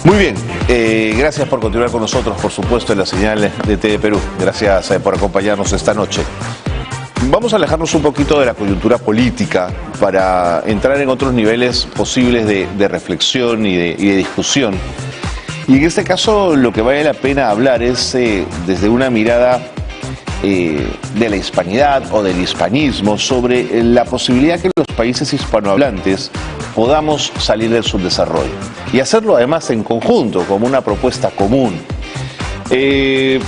Muy bien, gracias por continuar con nosotros, por supuesto, en la señal de TV Perú. Gracias por acompañarnos esta noche. Vamos a alejarnos un poquito de la coyuntura política para entrar en otros niveles posibles de reflexión y de discusión. Y en este caso lo que vale la pena hablar es desde una mirada de la hispanidad o del hispanismo sobre la posibilidad que los países hispanohablantes podamos salir del subdesarrollo y hacerlo además en conjunto, como una propuesta común.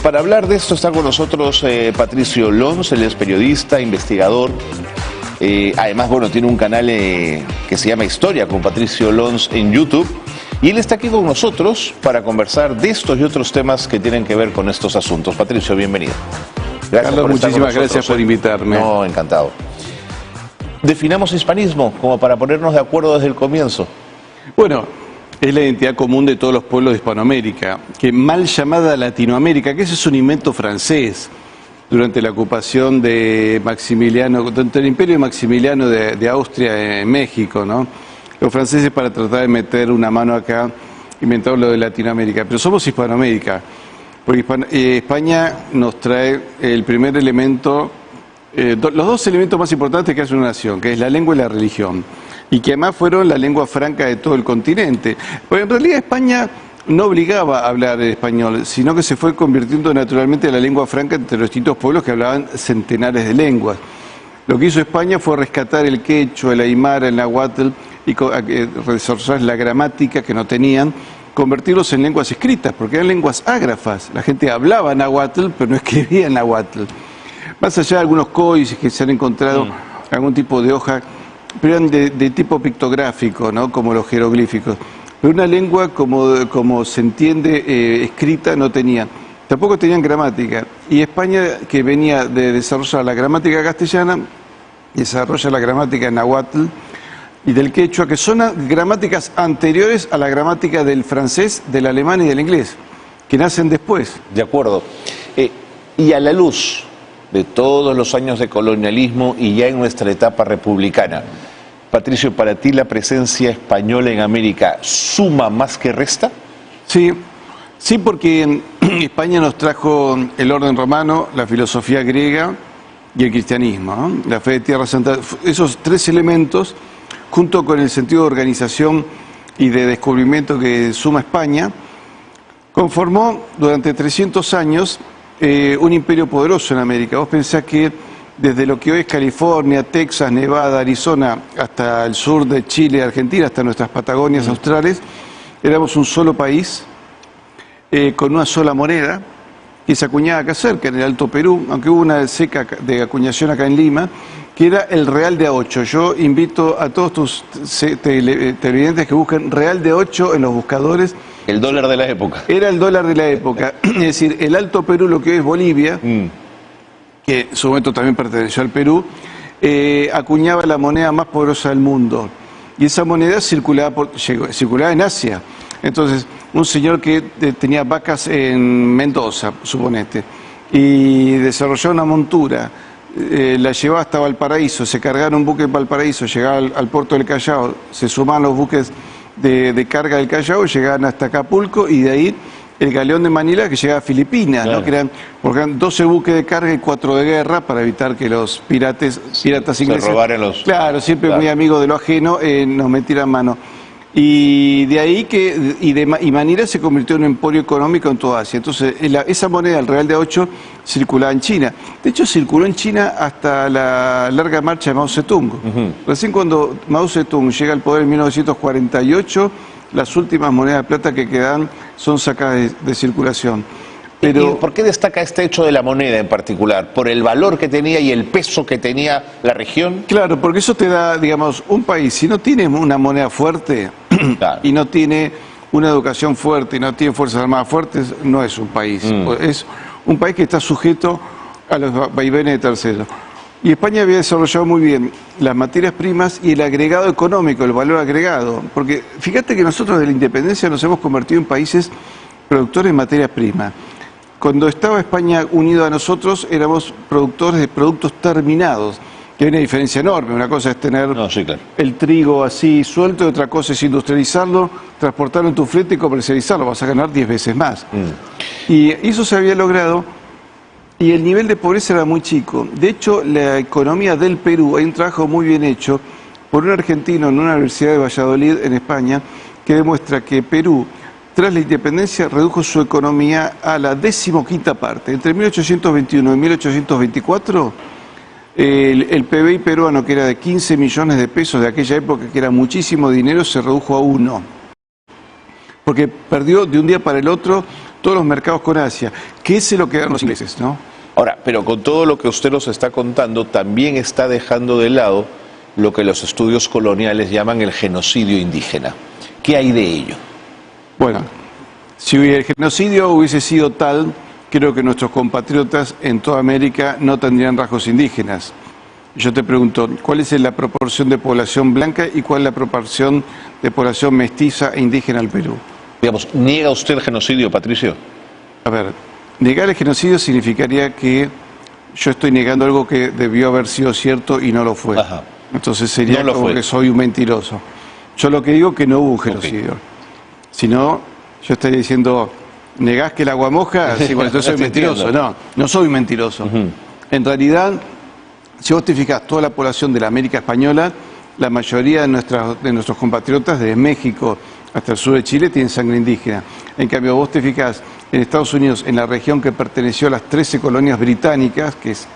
Para hablar de esto está con nosotros Patricio Lons, él es periodista, investigador. Además, bueno, tiene un canal que se llama Historia con Patricio Lons en YouTube. Y él está aquí con nosotros para conversar de estos y otros temas que tienen que ver con estos asuntos. Patricio, bienvenido. Gracias, Carlos, muchísimas gracias por invitarme. No, encantado. Definamos hispanismo como para ponernos de acuerdo desde el comienzo. Bueno, es la identidad común de todos los pueblos de Hispanoamérica, que mal llamada Latinoamérica, que ese es un invento francés durante la ocupación de Maximiliano, durante el imperio de Maximiliano de Austria en México, ¿no? Los franceses, para tratar de meter una mano acá, inventaron lo de Latinoamérica. Pero somos Hispanoamérica, porque España nos trae el primer elemento, los dos elementos más importantes que hace una nación, que es la lengua y la religión, y que además fueron la lengua franca de todo el continente. Porque en realidad España no obligaba a hablar español, sino que se fue convirtiendo naturalmente en la lengua franca entre los distintos pueblos que hablaban centenares de lenguas. Lo que hizo España fue rescatar el quechua, el aymara, el náhuatl, y desarrollar la gramática que no tenían, convertirlos en lenguas escritas, porque eran lenguas ágrafas. La gente hablaba náhuatl, pero no escribía náhuatl. Más allá de algunos códices que se han encontrado, algún tipo de hoja, pero eran de tipo pictográfico, ¿no? Como los jeroglíficos. Pero una lengua como se entiende escrita no tenían. Tampoco tenían gramática. Y España, que venía de desarrollar la gramática castellana, desarrolla la gramática náhuatl y del quechua, que son gramáticas anteriores a la gramática del francés, del alemán y del inglés, que nacen después. De acuerdo. Y a la luz de todos los años de colonialismo y ya en nuestra etapa republicana, Patricio, ¿para ti la presencia española en América suma más que resta? Sí, porque España nos trajo el orden romano, la filosofía griega y el cristianismo, ¿no? La fe de Tierra Santa. Esos tres elementos, junto con el sentido de organización y de descubrimiento que suma España, conformó durante 300 años un imperio poderoso en América. Vos pensás que desde lo que hoy es California, Texas, Nevada, Arizona, hasta el sur de Chile, Argentina, hasta nuestras Patagonias australes, éramos un solo país, con una sola moneda, que se acuñaba acá cerca, en el Alto Perú, aunque hubo una seca de acuñación acá en Lima, que era el real de A8. Yo invito a todos tus televidentes que busquen real de A8 en los buscadores. El dólar de la época. Era el dólar de la época. Es decir, el Alto Perú, lo que hoy es Bolivia, que en su momento también perteneció al Perú, acuñaba la moneda más poderosa del mundo. Y esa moneda circulaba en Asia. Entonces, un señor que tenía vacas en Mendoza, suponete, y desarrolló una montura, la llevaba hasta Valparaíso, se cargaron un buque en Valparaíso, llegaba al puerto del Callao, se sumaban los buques de carga del Callao, llegaban hasta Acapulco y de ahí el galeón de Manila que llegaba a Filipinas, claro, ¿no? Porque eran 12 buques de carga y 4 de guerra para evitar que los piratas ingleses se robaran los... Claro, siempre muy amigos de lo ajeno, nos metieran mano. Y de ahí y Manila se convirtió en un emporio económico en toda Asia. Entonces, esa moneda, el real de A8, circulaba en China. De hecho, circuló en China hasta la larga marcha de Mao Zedong. Recién cuando Mao Zedong llega al poder en 1948, las últimas monedas de plata que quedan son sacadas de circulación. Pero, ¿y por qué destaca este hecho de la moneda en particular? ¿Por el valor que tenía y el peso que tenía la región? Claro, porque eso te da, digamos, un país, si no tiene una moneda fuerte, claro, y no tiene una educación fuerte y no tiene fuerzas armadas fuertes, no es un país. Es un país que está sujeto a los vaivenes de terceros. Y España había desarrollado muy bien las materias primas y el agregado económico, el valor agregado. Porque fíjate que nosotros de la independencia nos hemos convertido en países productores de materias primas. Cuando estaba España unido a nosotros, éramos productores de productos terminados. que hay una diferencia enorme. Una cosa es tener No, sí, claro. el trigo así suelto, y otra cosa es industrializarlo, transportarlo en tu flete y comercializarlo. Vas a ganar 10 veces más. Y eso se había logrado, y el nivel de pobreza era muy chico. De hecho, la economía del Perú, hay un trabajo muy bien hecho por un argentino en una universidad de Valladolid, en España, que demuestra que Perú, tras la independencia, redujo su economía a la 15ª parte. Entre 1821 y 1824, el PBI peruano, que era de 15 millones de pesos de aquella época, que era muchísimo dinero, se redujo a 1. Porque perdió de un día para el otro todos los mercados con Asia, que se lo quedaron los ingleses, ¿no? Ahora, pero con todo lo que usted nos está contando, también está dejando de lado lo que los estudios coloniales llaman el genocidio indígena. ¿Qué hay de ello? Bueno, si el genocidio hubiese sido tal, creo que nuestros compatriotas en toda América no tendrían rasgos indígenas. Yo te pregunto, ¿cuál es la proporción de población blanca y cuál es la proporción de población mestiza e indígena al Perú? Digamos, ¿niega usted el genocidio, Patricio? A ver, negar el genocidio significaría que yo estoy negando algo que debió haber sido cierto y no lo fue. Ajá. Entonces sería No lo como fue. que soy un mentiroso. Yo lo que digo es que no hubo un genocidio. Si no, yo estaría diciendo, ¿negás que el agua moja? Sí, bueno, entonces soy Te mentiroso. entiendo. No, no soy mentiroso. En realidad, si vos te fijas, toda la población de la América Española, la mayoría de nuestros compatriotas de México hasta el sur de Chile tienen sangre indígena. En cambio, vos te fijas en Estados Unidos, en la región que perteneció a las 13 colonias británicas, que es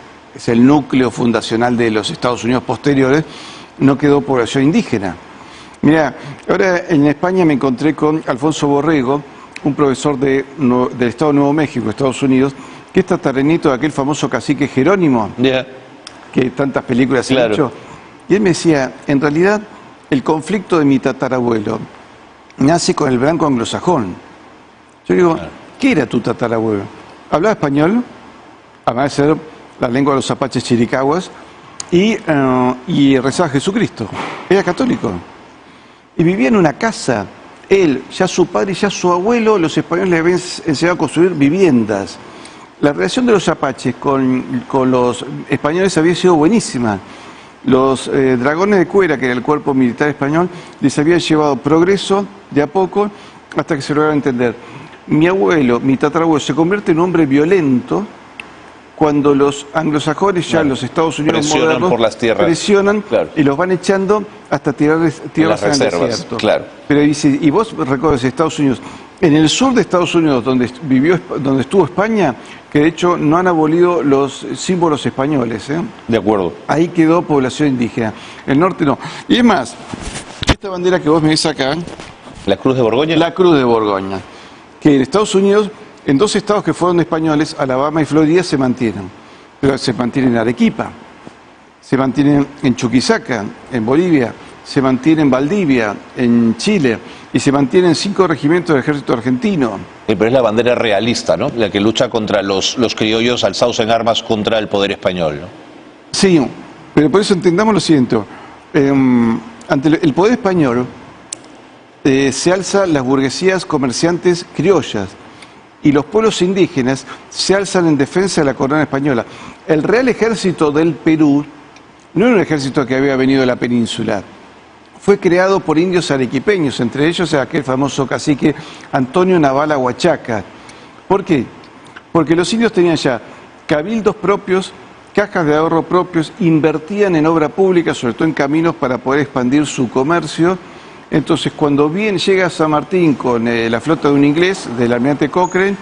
el núcleo fundacional de los Estados Unidos posteriores, no quedó población indígena. Mira, ahora en España me encontré con Alfonso Borrego, un profesor del Estado de Nuevo México, Estados Unidos, que es tataranito de aquel famoso cacique Jerónimo, que tantas películas se han hecho. Y él me decía, en realidad, el conflicto de mi tatarabuelo nace con el blanco anglosajón. Yo digo, ¿qué era tu tatarabuelo? ¿Hablaba español? Además de ser la lengua de los apaches chiricahuas, y rezaba a Jesucristo. Era católico. Y vivía en una casa. Él, ya su padre y ya su abuelo, los españoles le habían enseñado a construir viviendas. La relación de los apaches con los españoles había sido buenísima. Los dragones de Cuera, que era el cuerpo militar español, les había llevado progreso de a poco hasta que se lograron entender. Mi abuelo, mi tatarabuelo, se convierte en un hombre violento cuando los anglosajones, ya los Estados Unidos presionan modernos, por las tierras, presionan y los van echando hasta tirarlos en el desierto. Pero dice, y vos recordás Estados Unidos, en el sur de Estados Unidos, donde estuvo España, que de hecho no han abolido los símbolos españoles. De acuerdo. Ahí quedó población indígena. El norte no. Y es más, esta bandera que vos me ves acá, ¿La Cruz de Borgoña? la Cruz de Borgoña, que en Estados Unidos, en 2 estados que fueron españoles, Alabama y Florida, se mantienen. Pero se mantienen en Arequipa, se mantienen en Chuquisaca, en Bolivia, se mantienen en Valdivia, en Chile, y se mantienen 5 regimientos del ejército argentino. Pero es la bandera realista, ¿no? La que lucha contra los criollos alzados en armas contra el poder español, ¿no? Sí, pero por eso entendamos lo siguiente. Ante el poder español se alzan las burguesías comerciantes criollas y los pueblos indígenas se alzan en defensa de la corona española. El Real Ejército del Perú no era un ejército que había venido de la península. Fue creado por indios arequipeños, entre ellos aquel famoso cacique Antonio Navala Huachaca. ¿Por qué? Porque los indios tenían ya cabildos propios, cajas de ahorro propios, invertían en obra pública, sobre todo en caminos para poder expandir su comercio. Entonces, cuando llega San Martín con la flota de un inglés, del almirante Cochrane,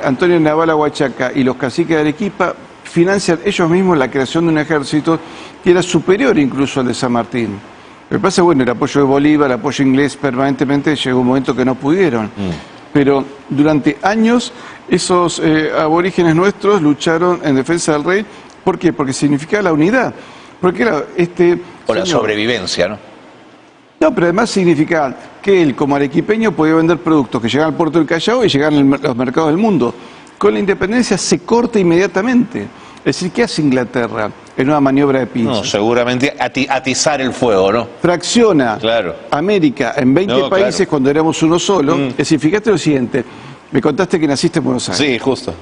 Antonio Navala Huachaca y los caciques de Arequipa financian ellos mismos la creación de un ejército que era superior incluso al de San Martín. Lo que pasa, bueno, el apoyo de Bolívar, el apoyo inglés permanentemente, llegó un momento que no pudieron. Pero durante años esos aborígenes nuestros lucharon en defensa del rey. ¿Por qué? Porque significaba la unidad. Porque era O la sobrevivencia, ¿no? No, pero además significaba que él, como arequipeño, podía vender productos que llegaban al puerto del Callao y llegaban a los mercados del mundo. Con la independencia se corta inmediatamente. Es decir, ¿qué hace Inglaterra en una maniobra de pinzas? No, seguramente atizar el fuego, ¿no? Fracciona América en 20 países cuando éramos uno solo. Es decir, fíjate lo siguiente, me contaste que naciste en Buenos Aires. Sí, justo.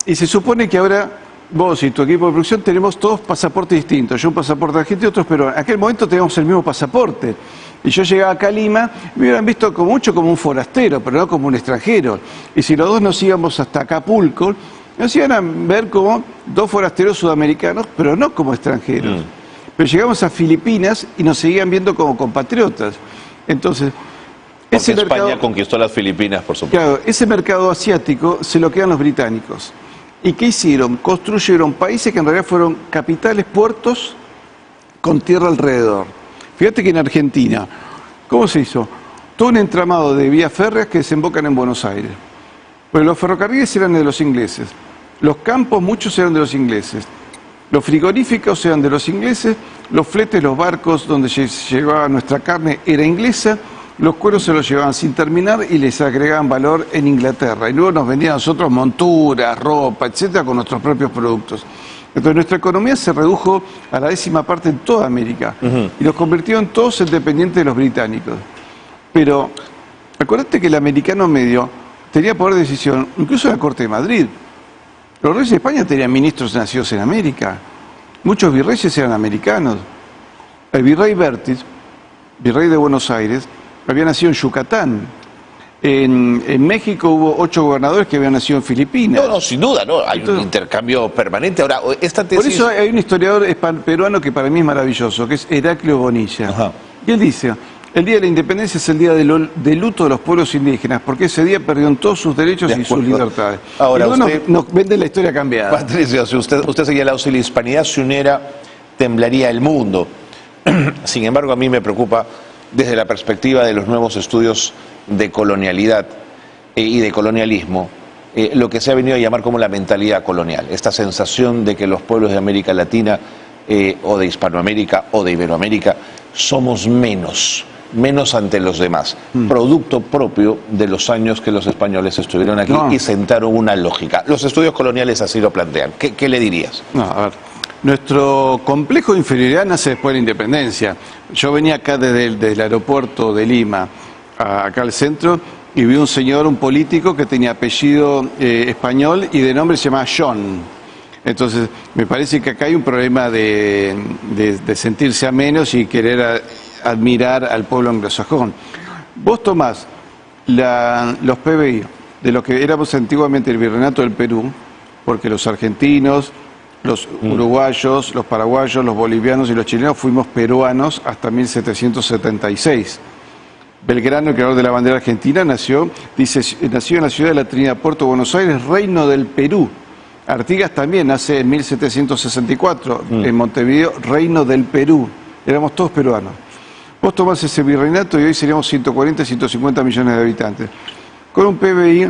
Y se supone que ahora vos y tu equipo de producción tenemos todos pasaportes distintos. Yo un pasaporte argentino, otros peruanos. En aquel momento teníamos el mismo pasaporte. Y yo llegaba acá a Lima, me hubieran visto como mucho como un forastero, pero no como un extranjero. Y si los dos nos íbamos hasta Acapulco, nos iban a ver como dos forasteros sudamericanos, pero no como extranjeros. Pero llegamos a Filipinas y nos seguían viendo como compatriotas. Entonces, porque España conquistó las Filipinas, por supuesto. Claro, ese mercado asiático se lo quedan los británicos. ¿Y qué hicieron? Construyeron países que en realidad fueron capitales, puertos, con tierra alrededor. Fíjate que en Argentina, ¿cómo se hizo? Todo un entramado de vías férreas que desembocan en Buenos Aires. Pero los ferrocarriles eran de los ingleses. Los campos, muchos eran de los ingleses. Los frigoríficos eran de los ingleses. Los fletes, los barcos donde llevaba nuestra carne era inglesa. Los cueros se los llevaban sin terminar y les agregaban valor en Inglaterra. Y luego nos vendían a nosotros monturas, ropa, etcétera, con nuestros propios productos. Entonces nuestra economía se redujo a la 10ª parte en toda América. Y los convirtieron todos en dependientes de los británicos. Pero acuérdate que el americano medio tenía poder de decisión, incluso en la Corte de Madrid. Los reyes de España tenían ministros nacidos en América. Muchos virreyes eran americanos. El virrey Vértiz, virrey de Buenos Aires, había nacido en Yucatán. En México hubo 8 gobernadores que habían nacido en Filipinas. No, sin duda, ¿no? Hay un intercambio permanente. Ahora, esta tesis... Por eso hay un historiador peruano que para mí es maravilloso, que es Heraclio Bonilla. Ajá. Y él dice, el Día de la Independencia es el día de luto de los pueblos indígenas, porque ese día perdieron todos sus derechos y sus libertades. Ahora, y luego nos vende la historia cambiada. Patricio, si usted señalado, si la hispanidad se uniera, temblaría el mundo. Sin embargo, a mí me preocupa desde la perspectiva de los nuevos estudios de colonialidad y de colonialismo, lo que se ha venido a llamar como la mentalidad colonial, esta sensación de que los pueblos de América Latina o de Hispanoamérica o de Iberoamérica somos menos ante los demás, producto propio de los años que los españoles estuvieron aquí y sentaron una lógica. Los estudios coloniales así lo plantean. ¿Qué le dirías? No, a ver. Nuestro complejo de inferioridad nace después de la independencia. Yo venía acá desde el aeropuerto de Lima, acá al centro, y vi un señor, un político que tenía apellido español y de nombre se llamaba John. Entonces, me parece que acá hay un problema de sentirse a menos y querer admirar al pueblo anglosajón. Vos tomás los PBI de lo que éramos antiguamente el Virreinato del Perú, porque los argentinos, los uruguayos, los paraguayos, los bolivianos y los chilenos fuimos peruanos hasta 1776. Belgrano, el creador de la bandera argentina, nació en la ciudad de la Trinidad, Puerto Buenos Aires, Reino del Perú. Artigas también nace en 1764, en Montevideo, Reino del Perú. Éramos todos peruanos. Vos tomás ese virreinato y hoy seríamos 140, 150 millones de habitantes, con un PBI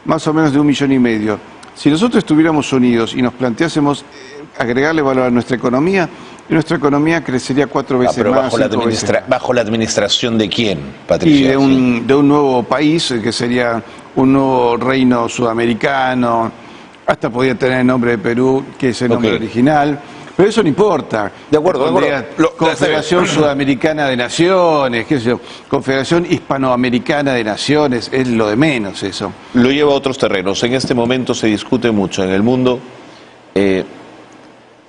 más o menos de 1,5 millones. Si nosotros estuviéramos unidos y nos planteásemos agregarle valor a nuestra economía crecería 4 veces pero más. ¿Bajo la administración de quién, Patricia? Y de un nuevo país, que sería un nuevo reino sudamericano, hasta podría tener el nombre de Perú, que es el nombre original. Pero eso no importa. De acuerdo. Confederación Sudamericana de Naciones, qué sé yo, Confederación Hispanoamericana de Naciones, es lo de menos eso. Lo lleva a otros terrenos. En este momento se discute mucho en el mundo,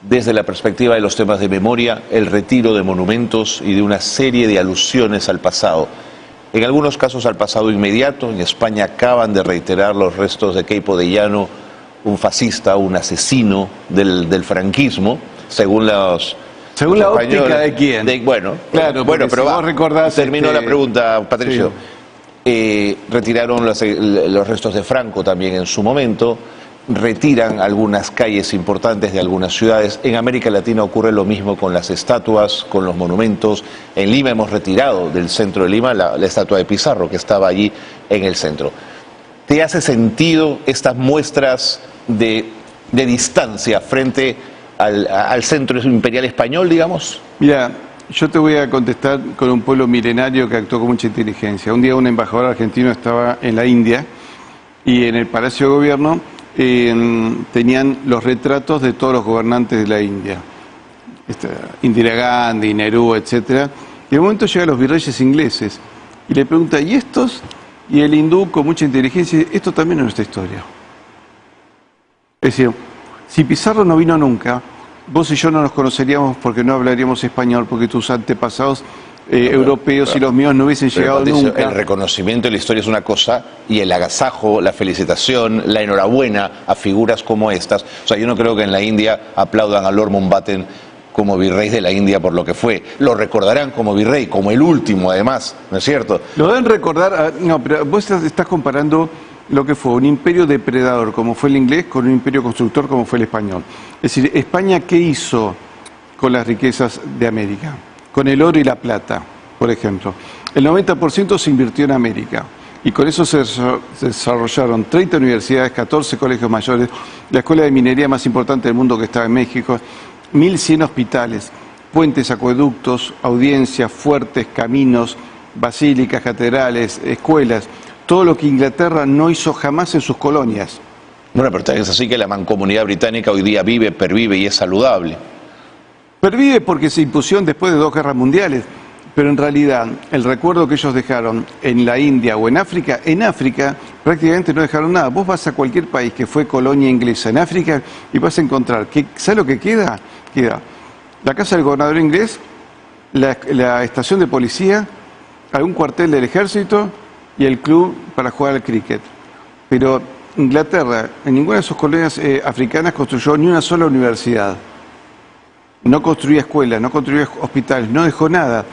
desde la perspectiva de los temas de memoria, el retiro de monumentos y de una serie de alusiones al pasado. En algunos casos al pasado inmediato. En España acaban de reiterar los restos de Queipo de Llano, un fascista, un asesino del franquismo. Según la óptica de quién. Claro, pero vos recordás. Termino la pregunta, Patricio. Sí. Retiraron los restos de Franco también en su momento. Retiran algunas calles importantes de algunas ciudades. En América Latina ocurre lo mismo con las estatuas, con los monumentos. En Lima hemos retirado del centro de Lima la estatua de Pizarro, que estaba allí en el centro. ¿Te hace sentido estas muestras de distancia frente al centro imperial español, digamos? Mira, yo te voy a contestar con un pueblo milenario que actuó con mucha inteligencia. Un día un embajador argentino estaba en la India y en el Palacio de Gobierno tenían los retratos de todos los gobernantes de la India. Indira Gandhi, Nehru, etc. Y de momento llegan los virreyes ingleses y le pregunta, ¿y estos? Y el hindú, con mucha inteligencia, esto también es nuestra historia. Es decir, Si Pizarro no vino nunca, vos y yo no nos conoceríamos porque no hablaríamos español, porque tus antepasados europeos y los míos no hubiesen llegado Patricio, nunca. el reconocimiento de la historia es una cosa y el agasajo, la felicitación, la enhorabuena a figuras como estas. O sea, yo no creo que en la India aplaudan a Lord Mountbatten como virrey de la India por lo que fue. Lo recordarán como virrey, como el último además, ¿no es cierto? Lo deben recordar, no, pero vos estás comparando lo que fue un imperio depredador como fue el inglés con un imperio constructor como fue el español. Es decir, España, ¿qué hizo con las riquezas de América? Con el oro y la plata, por ejemplo. El 90% se invirtió en América y con eso se desarrollaron 30 universidades, 14 colegios mayores, la escuela de minería más importante del mundo que estaba en México, 1.100 hospitales, puentes, acueductos, audiencias, fuertes, caminos, basílicas, catedrales, escuelas, todo lo que Inglaterra no hizo jamás en sus colonias. Bueno, pero es así que la mancomunidad británica hoy día vive, pervive y es saludable. Pervive porque se impusieron después de 2 guerras mundiales, pero en realidad el recuerdo que ellos dejaron en la India o en África prácticamente no dejaron nada. Vos vas a cualquier país que fue colonia inglesa en África y vas a encontrar, ¿sabes lo que queda? Queda la casa del gobernador inglés, la estación de policía, algún cuartel del ejército y el club para jugar al cricket. Pero Inglaterra en ninguna de sus colonias africanas construyó ni una sola universidad. No construía escuelas, no construía hospitales, no dejó nada.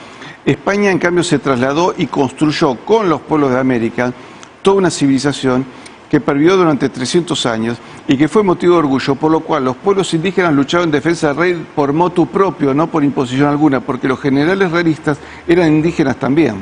España, en cambio, se trasladó y construyó con los pueblos de América toda una civilización que pervivió durante 300 años y que fue motivo de orgullo, por lo cual los pueblos indígenas lucharon en defensa del rey por motu propio, no por imposición alguna, porque los generales realistas eran indígenas también.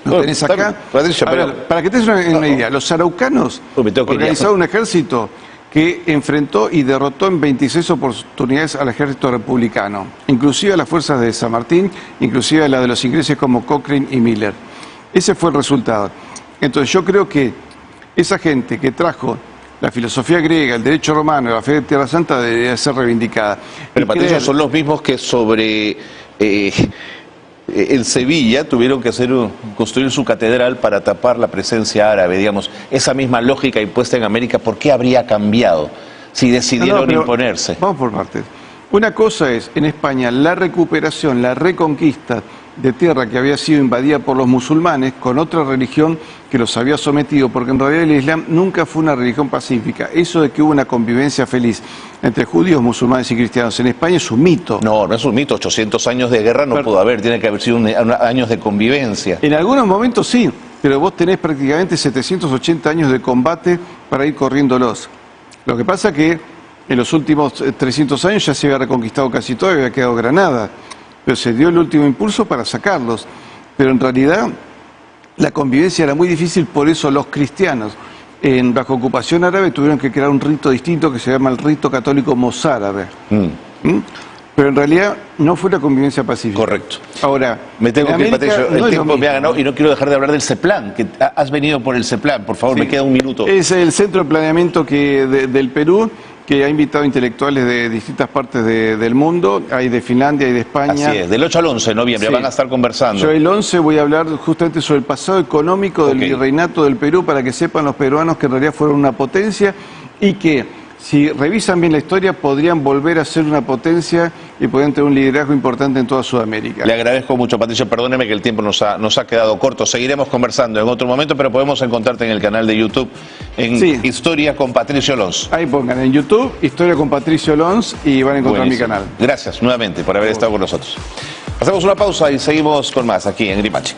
¿Lo tenés acá? Patricio, para que te des una idea, los araucanos organizaron un ejército que enfrentó y derrotó en 26 oportunidades al ejército republicano, inclusive a las fuerzas de San Martín, inclusive a la de los ingleses como Cochrane y Miller. Ese fue el resultado. Entonces yo creo que esa gente que trajo la filosofía griega, el derecho romano, la fe de Tierra Santa debería ser reivindicada. Pero Patricio, son los mismos que sobre en Sevilla tuvieron que construir su catedral para tapar la presencia árabe, digamos. Esa misma lógica impuesta en América, ¿por qué habría cambiado si decidieron imponerse? Vamos por partes. Una cosa es, en España, la recuperación, la reconquista de tierra que había sido invadida por los musulmanes con otra religión que los había sometido, porque en realidad el Islam nunca fue una religión pacífica. Eso de que hubo una convivencia feliz entre judíos, musulmanes y cristianos en España es un mito. No, no es un mito. 800 años de guerra no pudo haber, tiene que haber sido años de convivencia. En algunos momentos sí, pero vos tenés prácticamente 780 años de combate para ir corriéndolos. Lo que pasa que en los últimos 300 años ya se había reconquistado casi todo y había quedado Granada. Pero se dio el último impulso para sacarlos. Pero en realidad la convivencia era muy difícil, por eso los cristianos bajo ocupación árabe tuvieron que crear un rito distinto que se llama el rito católico mozárabe. Pero en realidad no fue la convivencia pacífica. Correcto. Ahora, me tengo que ir, Patricio, el tiempo me ha ganado y no quiero dejar de hablar del CEPLAN, que has venido por el CEPLAN, por favor, me queda un minuto. Es el centro de planeamiento del Perú, que ha invitado intelectuales de distintas partes del mundo, hay de Finlandia y de España. Así es, del 8 al 11 de noviembre van a estar conversando. Yo el 11 voy a hablar justamente sobre el pasado económico del virreinato del Perú, para que sepan los peruanos que en realidad fueron una potencia y que si revisan bien la historia podrían volver a ser una potencia y podrían tener un liderazgo importante en toda Sudamérica. Le agradezco mucho, Patricio, perdóneme que el tiempo nos ha quedado corto. Seguiremos conversando en otro momento, pero podemos encontrarte en el canal de YouTube en Historia con Patricio Lons. Ahí pongan en YouTube Historia con Patricio Lons y van a encontrar mi canal. Gracias nuevamente por haber estado con nosotros. Hacemos una pausa y seguimos con más aquí en Gripachi.